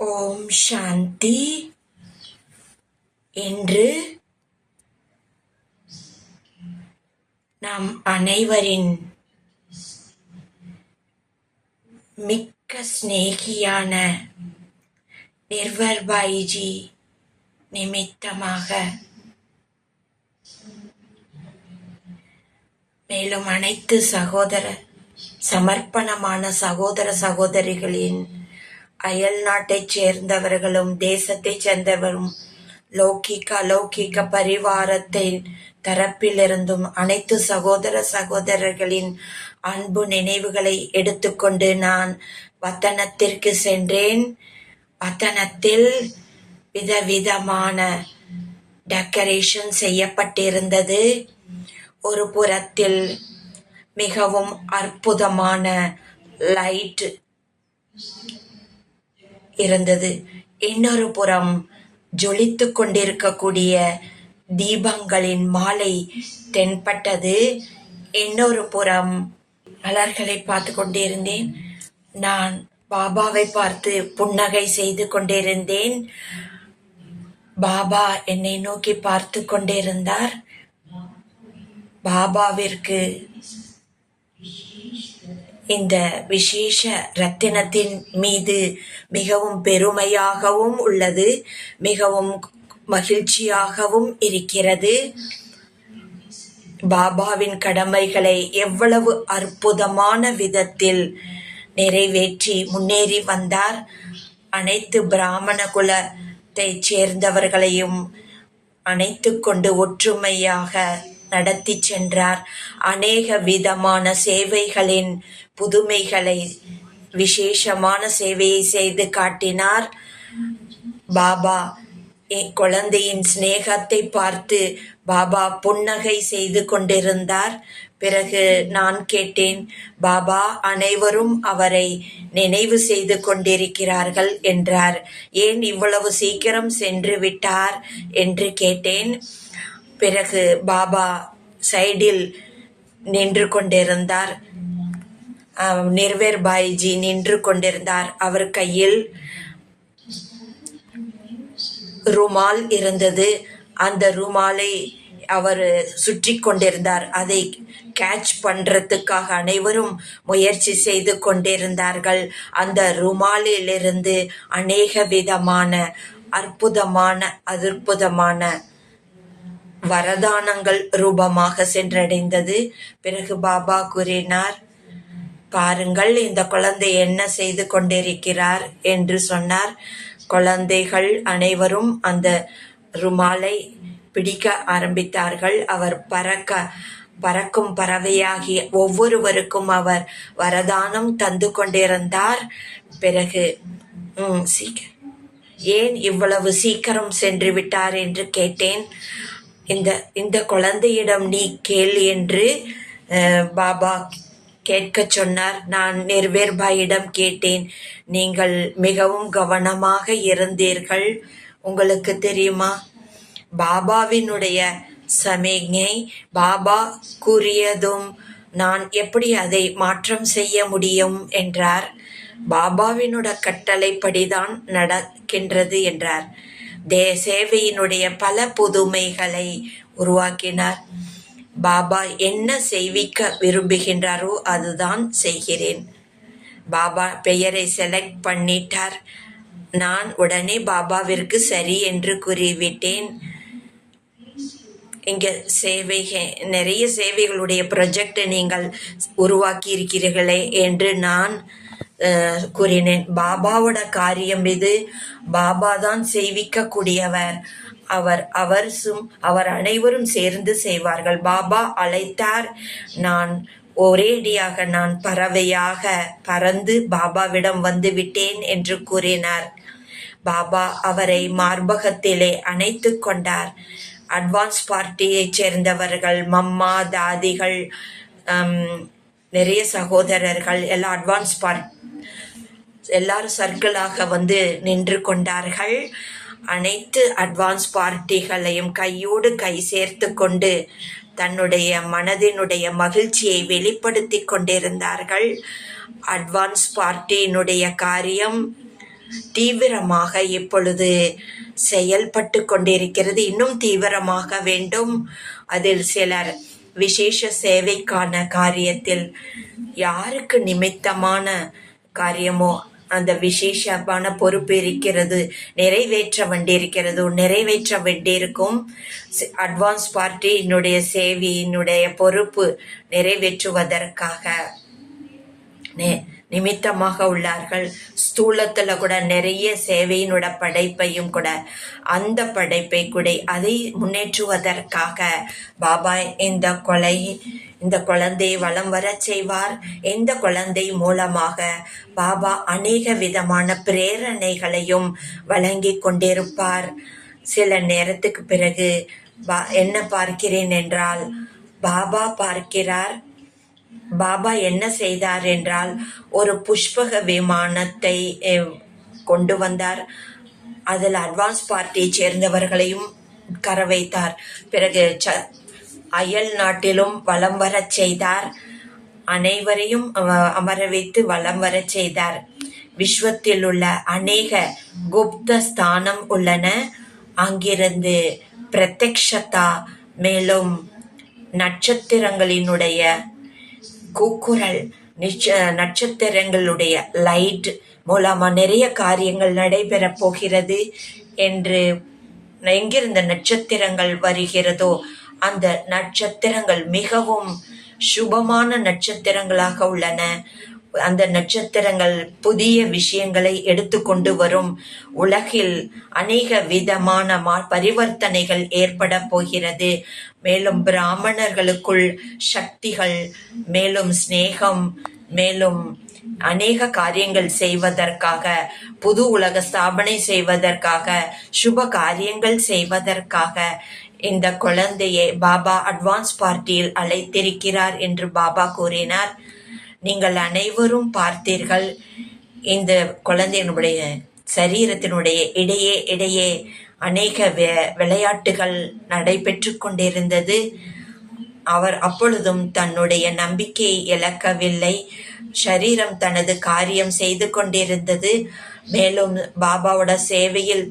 ஓம் சாந்தி. இன்று நம் அனைவரின் மிக்க சிநேகியான நிர்வர்பாயிஜி நிமித்தமாக, மேலும் அனைத்து சமர்ப்பணமான சகோதர சகோதரிகளின் அயல் நாட்டைச் சேர்ந்தவர்களும் தேசத்தைச் சேர்ந்தவரும் லௌகிக அலௌகிக பரிவாரத்தின் தரப்பிலிருந்தும் அனைத்து சகோதர சகோதரர்களின் அன்பு நினைவுகளை எடுத்துக்கொண்டு நான் வத்தனத்திற்கு சென்றேன். வத்தனத்தில் விதவிதமான டெக்கரேஷன் செய்யப்பட்டிருந்தது. ஒரு புறத்தில் மிகவும் அற்புதமான லைட் இருந்தது. இன்னொரு புறம் ஜொலித்து கொண்டிருக்கக்கூடிய தீபங்களின் மாலை தென்பட்டது. இன்னொரு புறம் மலர்களை பார்த்து கொண்டிருந்தேன். நான் பாபாவை பார்த்து புன்னகை செய்து கொண்டிருந்தேன். பாபா என்னை நோக்கி பார்த்து கொண்டிருந்தார். பாபாவிற்கு இந்த விசேஷ ரத்தினத்தின் மீது மிகவும் பெருமையாகவும் உள்ளது, மிகவும் மகிழ்ச்சியாகவும் இருக்கிறது. பாபாவின் கடமைகளை எவ்வளவு அற்புதமான விதத்தில் நிறைவேற்றி முன்னேறி வந்தார். அனைத்து பிராமண குலத்தைச் சேர்ந்தவர்களையும் அணைத்து கொண்டு ஒற்றுமையாக நடத்தி சென்றார். அநேக விதமான சேவைகளின் புதுமைகளை, விசேஷமான சேவையை செய்து காட்டினார். பாபா குழந்தையின் சிநேகத்தை பார்த்து பாபா புன்னகை செய்து கொண்டிருந்தார். பிறகு நான் கேட்டேன், பாபா அனைவரும் அவரை நினைவு செய்து கொண்டிருக்கிறார்கள் என்றார். ஏன் இவ்வளவு சீக்கிரம் சென்று விட்டார் என்று கேட்டேன். பிறகு பாபா சைடில் நின்று கொண்டிருந்தார். நிர்வர்பாயிஜி நின்று கொண்டிருந்தார். அவர் கையில் ருமால் இருந்தது. அந்த ருமாலை அவர் சுற்றி கொண்டிருந்தார். அதை கேட்ச் பண்றதுக்காக அனைவரும் முயற்சி செய்து கொண்டிருந்தார்கள். அந்த ருமாலிலிருந்து அநேக விதமான அற்புதமான வரதானங்கள் ரூபமாக சென்றடைந்தது. பிறகு பாபா கூறினார், பாருங்கள் இந்த குழந்தை என்ன செய்து கொண்டிருக்கிறார் என்று சொன்னார். குழந்தைகள் அனைவரும் அந்த ருமாலை பிடிக்க ஆரம்பித்தார்கள். அவர் பறக்கும் பறவையாகி ஒவ்வொருவருக்கும் அவர் வரதானம் தந்து கொண்டிருந்தார். பிறகு ஏன் இவ்வளவு சீக்கிரம் சென்று விட்டார் என்று கேட்டேன். இந்த குழந்தையிடம் நீ கேள் என்று பாபா கேட்கச் சொன்னார். நான் நிர்வர்பாயிடம் கேட்டேன், நீங்கள் மிகவும் கவனமாக இருந்தீர்கள். உங்களுக்கு தெரியுமா, பாபாவினுடைய சமிக்ஞை பாபா கூறியதும் நான் எப்படி அதை மாற்றம் செய்ய முடியும் என்றார். பாபாவினோட கட்டளைப்படிதான் நடக்கின்றது என்றார். சேவையினுடைய பல புதுமைகளை உருவாக்கினார். பாபா என்ன செய்விக்க விரும்புகின்றாரோ அதுதான் செய்கிறேன். பாபா பெயரை செலக்ட் பண்ணிட்டார். நான் உடனே பாபாவிற்கு சரி என்று கூறிவிட்டேன். இங்க நிறைய சேவைகளுடைய ப்ரொஜெக்ட் நீங்கள் உருவாக்கி இருக்கிறீர்களே என்று நான் கூறினேன். பாபாவோட காரியம் இது. பாபா தான் செய்விக்க கூடியவர். அவர் அனைவரும் சேர்ந்து செய்வார்கள். பாபா அழைத்தார். ஒரேடியாக நான் பறவையாக பறந்து பாபாவிடம் வந்து விட்டேன் என்று கூறினார். பாபா அவரை மார்பகத்திலே அணைத்து கொண்டார். அட்வான்ஸ் பார்ட்டியைச் சேர்ந்தவர்கள், மம்மா, தாதிகள், நிறைய சகோதரர்கள் எல்லாம் எல்லாரும் சர்க்கிளாக வந்து நின்று கொண்டார்கள். அனைத்து அட்வான்ஸ் பார்ட்டிகளையும் கையோடு கை சேர்த்து கொண்டு தன்னுடைய மனதினுடைய மகிழ்ச்சியை வெளிப்படுத்தி கொண்டிருந்தார்கள். அட்வான்ஸ் பார்ட்டியினுடைய காரியம் தீவிரமாக இப்பொழுது செயல்பட்டு கொண்டிருக்கிறது. இன்னும் தீவிரமாக வேண்டும். அதில் சிலர் விசேஷ சேவைக்கான காரியத்தில் யாருக்கு நிமித்தமான காரியமோ அந்த விசேஷமான பொறுப்பு இருக்கிறது, நிறைவேற்ற வேண்டியிருக்கும். அட்வான்ஸ் பார்ட்டியினுடைய சேவையினுடைய பொறுப்பு நிறைவேற்றுவதற்காக நிமித்தமாக உள்ளார்கள். ஸ்தூலத்துல கூட நிறைய சேவையினோட படைப்பையும் கூட அந்த படைப்பை கூட அதை முன்னேற்றுவதற்காக பாபா இந்த குழந்தையை வலம் வர செய்வார். இந்த குழந்தை மூலமாக பாபா அநேக விதமான பிரேரணைகளையும் வழங்கி கொண்டிருப்பார். சில நேரத்துக்கு பிறகு என்ன பார்க்கிறேன் என்றால், பாபா பார்க்கிறார். பாபா என்ன செய்தார் என்றால், ஒரு புஷ்பக விமானத்தை கொண்டு வந்தார். அதில் அட்வான்ஸ் பார்ட்டியை சேர்ந்தவர்களையும் கர வைத்தார். பிறகு அயல் நாட்டிலும் வலம் வரச் செய்தார். அனைவரையும் அமர வைத்து வலம் வரச் செய்தார். விஸ்வத்தில் உள்ள அநேக குப்த ஸ்தானம் உள்ளன. அங்கிருந்து பிரத்யக்ஷதா, மேலும் நட்சத்திரங்களினுடைய கூக்குரல், நட்சத்திரங்களுடைய லைட் மூலமா நிறைய காரியங்கள் நடைபெறப் போகிறது என்று எங்கிருந்த நட்சத்திரங்கள் வருகிறதோ அந்த நட்சத்திரங்கள் மிகவும் சுபமான நட்சத்திரங்களாக உள்ளன. அந்த நட்சத்திரங்கள் புதிய விஷயங்களை எடுத்துக்கொண்டு வரும். உலகில் அநேக விதமான பரிவர்த்தனைகள் ஏற்பட போகிறது. மேலும் பிராமணர்களுக்குள் சக்திகள், மேலும் சிநேகம், மேலும் அநேக காரியங்கள் செய்வதற்காக, புது உலக ஸ்தாபனை செய்வதற்காக, சுப காரியங்கள் செய்வதற்காக இந்த குழந்தையை பாபா அட்வான்ஸ் பார்ட்டியில் அழைத்திருக்கிறார் என்று பாபா கூறினார். நீங்கள் அனைவரும் பார்த்தீர்கள். இந்த குழந்தையினுடைய சரீரத்தினுடைய இடையே அநேக விளையாட்டுகள் நடைபெற்று கொண்டிருந்தது. அவர் அப்பொழுதும் தன்னுடைய நம்பிக்கையை இழக்கவில்லை. சரீரம் தனது காரியம் செய்து கொண்டிருந்தது. மேலும் பாபாவோட சேவையில்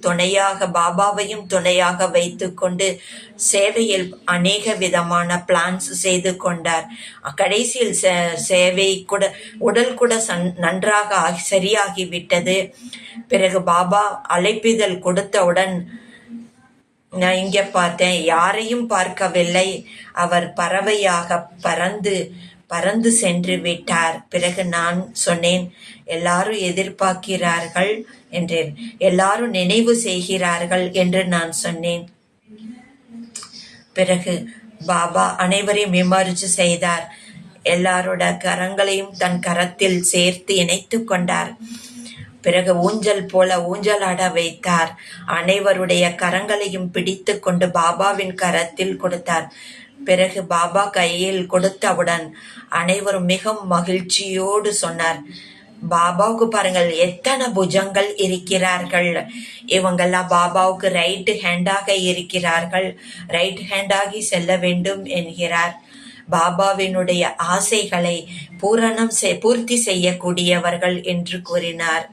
பாபாவையும் துணையாக வைத்து கொண்டு சேவையில் அநேக விதமான பிளான்ஸ் செய்து கொண்டார். கடைசியில் சேவை கூட உடல் கூட நன்றாக சரியாகிவிட்டது. பிறகு பாபா அழைப்பிதழ் கொடுத்தவுடன் நான் இங்கே பார்த்தேன், யாரையும் பார்க்கவில்லை. அவர் பறவையாக பறந்து சென்று விட்டார். பிறகு நான் சொன்னேன், எல்லாரும் எதிர்பார்க்கிறார்கள் என்றேன், எல்லாரும் நினைவு செய்கிறார்கள் என்று நான் சொன்னேன். பிறகு பாபா அனைவரையும் விமர்சி செய்தார். எல்லாரோட கரங்களையும் தன் கரத்தில் சேர்த்து இணைத்து கொண்டார். பிறகு ஊஞ்சல் போல ஊஞ்சலாட வைத்தார். அனைவருடைய கரங்களையும் பிடித்து கொண்டு பாபாவின் கரத்தில் கொடுத்தார். பிறகு பாபா கையில் கொடுத்தவுடன் அனைவரும் மிகவும் மகிழ்ச்சியோடு சொன்னார், பாபாவுக்கு பாருங்கள் எத்தனை புஜங்கள் இருக்கிறார்கள். இவங்கெல்லாம் பாபாவுக்கு ரைட் ஹேண்டாக இருக்கிறார்கள். ரைட் ஹேண்டாகி செல்ல வேண்டும் என்கிறார். பாபாவினுடைய ஆசைகளை பூர்த்தி செய்யக்கூடியவர்கள் என்று கூறினார்.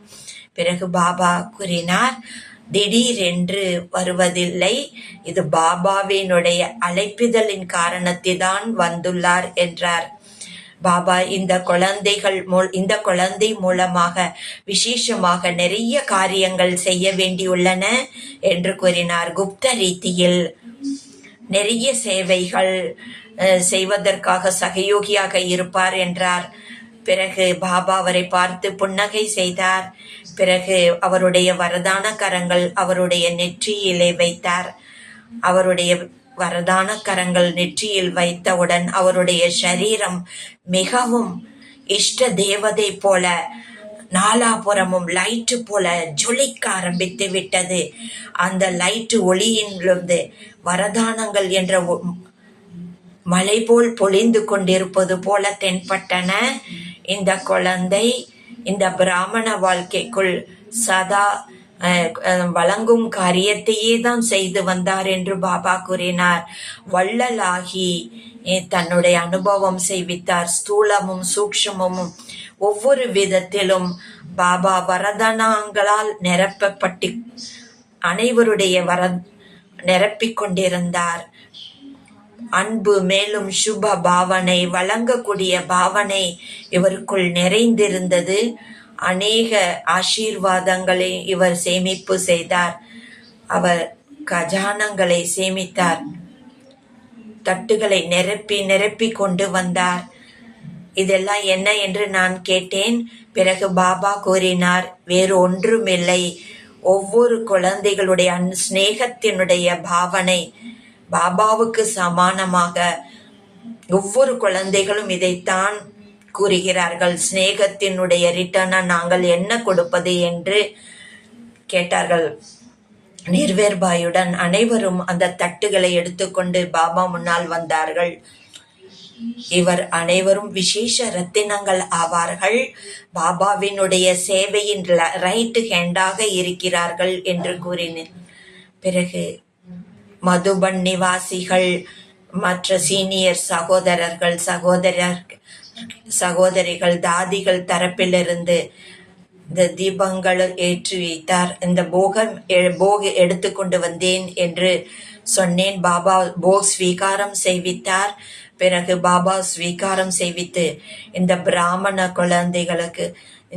பிறகு பாபா கூறினார், திடீரென்று வருவதில்லை, இது பாபாவினுடைய அழைப்பிதழின் காரணத்தில்தான் வந்துள்ளார் என்றார். பாபா இந்த குழந்தை மூலமாக விசேஷமாக நிறைய காரியங்கள் செய்ய வேண்டியுள்ளன என்று கூறினார். குப்த ரீதியில் நிறைய சேவைகள் செய்வதற்காக சகயோகியாக இருப்பார் என்றார். பிறகு பாபா அவரை பார்த்து புன்னகை செய்தார். பிறகு அவருடைய வரதான கரங்கள் அவருடைய நெற்றியிலே வைத்தார். அவருடைய வரதான கரங்கள் நெற்றியில் வைத்தவுடன் அவருடைய சரீரம் மிகவும் இஷ்ட தேவதை போல நாலாபுறமும் லைட்டு போல ஜொலிக்க ஆரம்பித்து விட்டது. அந்த லைட்டு ஒளியிலிருந்து வரதானங்கள் என்ற மலை போல் பொழிந்து கொண்டிருப்பது போல தென்பட்டன. இந்த குழந்தை இந்த பிராமண வாழ்க்கைக்குள் சதா வழங்கும் காரியத்தையே தான் செய்து வந்தார் என்று பாபா கூறினார். வள்ளலாகி தன்னுடைய அனுபவம் செய்வித்தார். ஸ்தூலமும் சூக்ஷ்மமும் ஒவ்வொரு விதத்திலும் பாபா வரதானங்களால் நிரப்பப்பட்டு அனைவருடைய நிரப்பிக் கொண்டிருந்தார். அன்பு மேலும் சுப பாவனை வழங்கக்கூடிய பாவனை இவருக்குள் நிறைந்திருந்தது. அநேக ஆசீர்வாதங்களை இவர் சேமிப்பு செய்தார். அவர் கஜானங்களை சேமித்தார். தட்டுகளை நிரப்பி கொண்டு வந்தார். இதெல்லாம் என்ன என்று நான் கேட்டேன். பிறகு பாபா கூறினார், வேறு ஒன்றுமில்லை, ஒவ்வொரு குழந்தைகளுடைய ஸ்நேகத்தினுடைய பாவனை பாபாவுக்கு சமானமாக ஒவ்வொரு குழந்தைகளும் இதைத்தான் கூறுகிறார்கள். ஸ்நேகத்தினுடைய ரிட்டர்னா நாங்கள் என்ன கொடுப்பது என்று கேட்டார்கள். நிர்வேர்பாயுடன் அனைவரும் அந்த தட்டுகளை எடுத்துக்கொண்டு பாபா முன்னால் வந்தார்கள். இவர் அனைவரும் விசேஷ ரத்தினங்கள் ஆவார்கள். பாபாவினுடைய சேவையின் ரைட் ஹேண்டாக இருக்கிறார்கள் என்று கூறினேன். பிறகு மதுபன் நிவாசிகள் மற்ற சீனியர் சகோதரர்கள் சகோதரிகள் தாதிகள் தரப்பிலிருந்து இந்த தீபங்கள் ஏற்றி வைத்தார். இந்த போக எடுத்துக்கொண்டு வந்தேன் என்று சொன்னேன். பாபா போக் ஸ்வீகாரம் செய்வித்தார். பிறகு பாபா ஸ்வீகாரம் செய்வித்து இந்த பிராமண குழந்தைகளுக்கு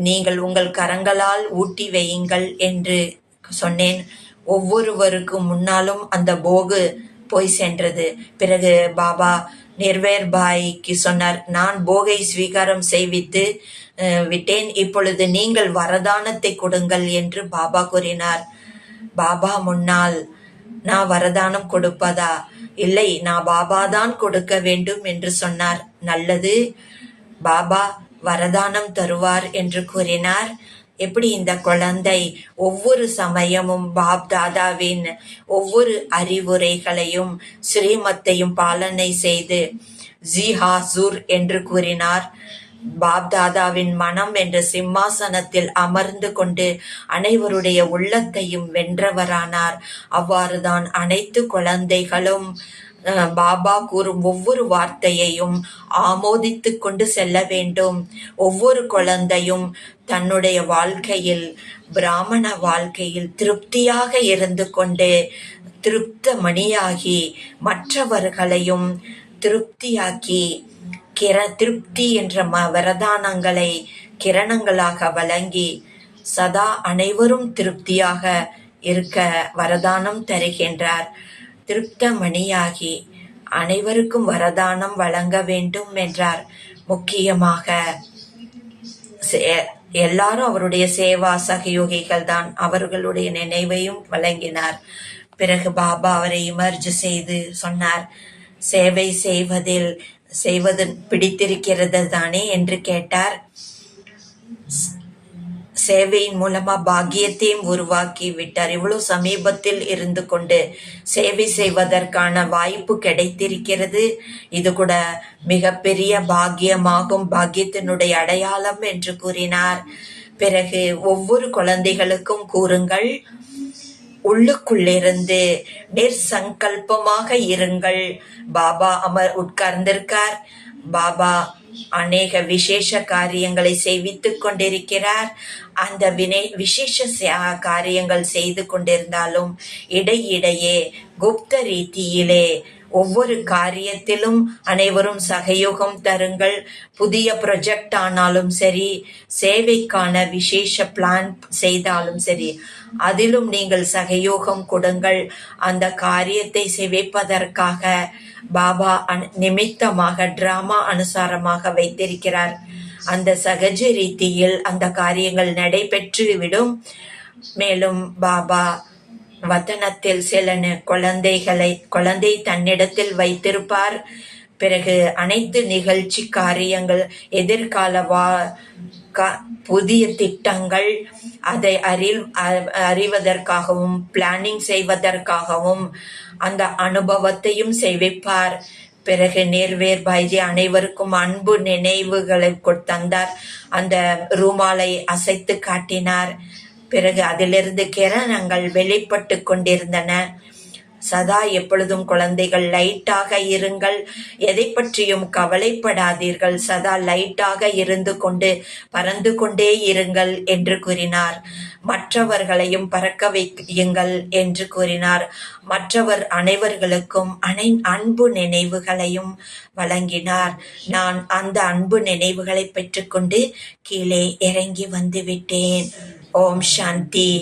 நீங்கள் உங்கள் கரங்களால் ஊட்டி வையுங்கள் என்று சொன்னேன். ஒவ்வொருவருக்கும் முன்னாலும் அந்த போகு போய் சென்றது. பிறகு பாபா நிர்வேர்பாய்க்கு சொன்னார், நான் போகை ஸ்வீகாரம் செய்வித்து விட்டேன், இப்பொழுது நீங்கள் வரதானத்தை கொடுங்கள் என்று பாபா கூறினார். பாபா முன்னால் நான் வரதானம் கொடுப்பதா? இல்லை, நான் பாபா தான் கொடுக்க வேண்டும் என்று சொன்னார். நல்லது, பாபா வரதானம் தருவார் என்று கூறினார். எப்படி இந்த குழந்தை ஒவ்வொரு சமயமும் பாப் தாதாவின் ஒவ்வொரு அறிவுரைகளையும் ஸ்ரீமத்தையும் பாலனை செய்து ஜி ஹாசூர் என்று கூறினார். பாப் தாதாவின் மனம் என்ற சிம்மாசனத்தில் அமர்ந்து கொண்டு அனைவருடைய உள்ளத்தையும் வென்றவரானார். அவ்வாறுதான் அனைத்து குழந்தைகளும் பாபா கூறும் ஒவ்வொரு வார்த்தையையும் ஆமோதித்து கொண்டு செல்ல வேண்டும். ஒவ்வொரு குழந்தையும் தன்னுடைய வாழ்க்கையில் பிராமண வாழ்க்கையில் திருப்தியாக இருந்து கொண்டு திருப்தமணியாகி மற்றவர்களையும் திருப்தியாக்கி திருப்தி என்ற வரதானங்களை கிரணங்களாக வழங்கி சதா அனைவரும் திருப்தியாக இருக்க வரதானம் தருகின்றார். திருப்தமணியாகி அனைவருக்கும் வரதானம் வழங்க வேண்டும் என்றார். முக்கியமாக எல்லாரும் அவருடைய சேவா சகயோகிகள் தான். அவர்களுடைய நினைவையும் வழங்கினார். பிறகு பாபா அவரை இமர்ஜ் செய்து சொன்னார், சேவை செய்வது பிடித்திருக்கிறது தானே என்று கேட்டார். சேவையின் மூலமா பாக்கியத்தையும் உருவாக்கி விட்டார். இவ்வளவு சமீபத்தில் இருந்து கொண்டு சேவை செய்வதற்கான வாய்ப்பு கிடைத்திருக்கிறது. இது கூட மிகப்பெரிய பாக்கியமாகும், பாக்கியத்தினுடைய அடையாளம் என்று கூறினார். பிறகு ஒவ்வொரு குழந்தைகளுக்கும் கூறுங்கள், உள்ளுக்குள்ளிருந்து நிர்சங்கல்பமாக இருங்கள். பாபா உட்கார்ந்திருக்கார். பாபா அநேக விசேஷ காரியங்களை செய்வித்துக் கொண்டிருக்கிறார். அந்த விசேஷ காரியங்கள் செய்து கொண்டிருந்தாலும் இடையிடையே குப்த ரீதியிலே ஒவ்வொரு காரியத்திலும் அனைவரும் சகயோகம் தருங்கள். புதிய ப்ரொஜெக்ட் ஆனாலும் சரி, சேவைக்கான விசேஷ பிளான் செய்தாலும் சரி, அதிலும் நீங்கள் சகயோகம் கொடுங்கள். அந்த காரியத்தை செய்விப்பதற்காக பாபா நிமித்தமாக டிராமா அனுசாரமாக வைத்திருக்கிறார். அந்த சகஜ ரீதியில் அந்த காரியங்கள் நடைபெற்று விடும். மேலும் பாபா வதனத்தில் சில குழந்தை தன்னிடத்தில் வைத்திருப்பார். பிறகு அனைத்து நிகழ்ச்சி காரியங்கள், எதிர்கால புதிய திட்டங்கள், அதை அறிவதற்காகவும் பிளானிங் செய்வதற்காகவும் அந்த அனுபவத்தையும் செய்விப்பார். பிறகு நேர்வேர்பாய்ஜி அனைவருக்கும் அன்பு நினைவுகளை தந்தார். அந்த ரூமாலை அசைத்து காட்டினார். பிறகு அதிலிருந்து கிரணங்கள் வெளிப்பட்டு கொண்டிருந்தன. சதா எப்பொழுதும் குழந்தைகள் லைட்டாக இருங்கள், எதை பற்றியும் கவலைப்படாதீர்கள், சதா லைட்டாக இருந்து கொண்டு பறந்து கொண்டே இருங்கள் என்று கூறினார். மற்றவர்களையும் பறக்க வையுங்கள் என்று கூறினார். மற்றவர் அனைவர்களுக்கும் அன்பு நினைவுகளையும் வழங்கினார். நான் அந்த அன்பு நினைவுகளை பெற்றுக்கொண்டு கீழே இறங்கி வந்து விட்டேன். ஓம் சாந்தி.